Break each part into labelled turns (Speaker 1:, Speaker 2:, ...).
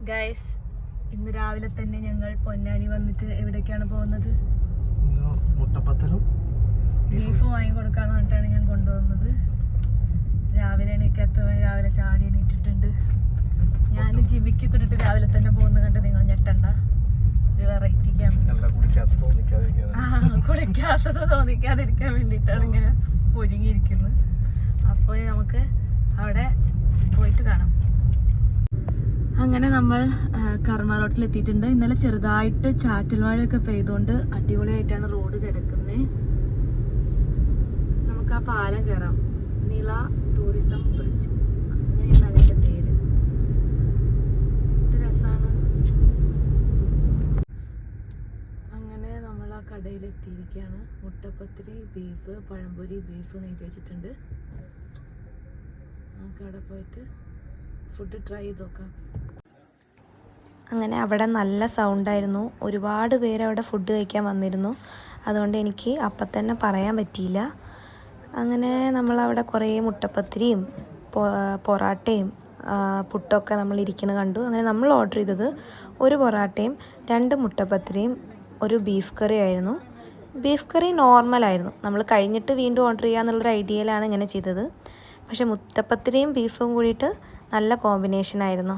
Speaker 1: Guys, ഇന്ന് രാവിലെ തന്നെ ഞങ്ങൾ പൊന്നാനി വന്നിട്ട് എവിടേക്കാണ് പോകുന്നത്?
Speaker 2: മുട്ടപ്പത്തലും
Speaker 1: ബീഫ് വാങ്ങി കൊടുക്കാന്ന് പറഞ്ഞിട്ടാണ് ഞാൻ കൊണ്ടുപോകുന്നത്. രാവിലെ എണീക്കാത്തവൻ രാവിലെ ചാടി എണീറ്റിട്ടുണ്ട്. ഞാൻ ജിമ്മിക്ക് ഇട്ടിട്ട് രാവിലെ തന്നെ പോകുന്നത് കണ്ട് നിങ്ങൾ ഞെട്ടണ്ട. ഒരു വെറൈറ്റിക്കാണ്. കുളിക്കാത്തത് തോന്നിക്കാതിരിക്കാൻ വേണ്ടിയിട്ടാണ് ഇങ്ങനെ ഒരുങ്ങിയിരിക്കുന്നത്. അപ്പോൾ നമുക്ക് അവിടെ പോയിട്ട് കാണാം. അങ്ങനെ നമ്മൾ കർമ്മ റോട്ടിൽ എത്തിയിട്ടുണ്ട്. ഇന്നലെ ചെറുതായിട്ട് ചാറ്റൽ മഴയൊക്കെ പെയ്തുകൊണ്ട് അടിപൊളിയായിട്ടാണ് റോഡ് കിടക്കുന്നത്. നമുക്ക് ആ പാലം കയറാം. നിള ടൂറിസം ബ്രിഡ്ജ്, അങ്ങനെയാണ് അതിൻ്റെ പേര്. എന്ത് രസമാണ്. അങ്ങനെ നമ്മൾ ആ കടയിൽ എത്തിയിരിക്കുകയാണ്. മുട്ടപ്പത്തിരി, ബീഫ്, പഴംപൊരി, ബീഫ് നെയ്ത് വെച്ചിട്ടുണ്ട്. നമുക്ക് അവിടെ പോയിട്ട് ഫുഡ് ട്രൈ ചെയ്ത് നോക്കാം.
Speaker 3: അങ്ങനെ അവിടെ നല്ല സൗണ്ടായിരുന്നു. ഒരുപാട് പേര് അവിടെ ഫുഡ് കഴിക്കാൻ വന്നിരുന്നു. അതുകൊണ്ട് എനിക്ക് അപ്പം തന്നെ പറയാൻ പറ്റിയില്ല. അങ്ങനെ നമ്മളവിടെ കുറേ മുട്ടപ്പത്തിരിയും പൊറാട്ടയും പുട്ടൊക്കെ നമ്മൾ ഇരിക്കുന്നത് കണ്ടു. അങ്ങനെ നമ്മൾ ഓർഡർ ചെയ്തത് ഒരു പൊറാട്ടയും 2 മുട്ടപ്പത്തിരിയും ഒരു ബീഫ് കറി ആയിരുന്നു. ബീഫ് കറി നോർമലായിരുന്നു. നമ്മൾ കഴിഞ്ഞിട്ട് വീണ്ടും ഓർഡർ ചെയ്യാന്നുള്ളൊരു ഐഡിയയിലാണ് ഇങ്ങനെ ചെയ്തത്. പക്ഷേ മുട്ടപ്പത്തിരിയും ബീഫും കൂടിയിട്ട് നല്ല കോമ്പിനേഷനായിരുന്നു.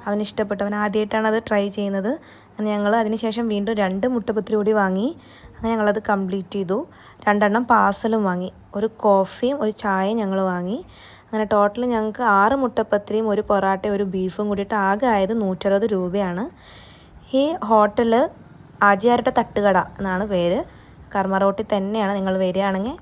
Speaker 3: അവന് ഇഷ്ടപ്പെട്ടു. അവൻ ആദ്യമായിട്ടാണ് അത് ട്രൈ ചെയ്യുന്നത്. അങ്ങനെ ഞങ്ങൾ അതിനുശേഷം വീണ്ടും 2 മുട്ടപ്പത്തിരി കൂടി വാങ്ങി. അങ്ങനെ ഞങ്ങളത് കംപ്ലീറ്റ് ചെയ്തു. 2 എണ്ണം പാർസലും വാങ്ങി. ഒരു കോഫിയും ഒരു ചായയും ഞങ്ങൾ വാങ്ങി. അങ്ങനെ ടോട്ടൽ ഞങ്ങൾക്ക് 6 മുട്ടപ്പത്തിരിയും ഒരു പൊറാട്ടയും ഒരു ബീഫും കൂടിയിട്ട് ആകെ ആയത് 160 രൂപയാണ്. ഈ ഹോട്ടൽ ആജിയാരുടെ തട്ടുകട എന്നാണ് പേര്. കർമ്മ റോട്ടിൽ തന്നെയാണ്. നിങ്ങൾ വരികയാണെങ്കിൽ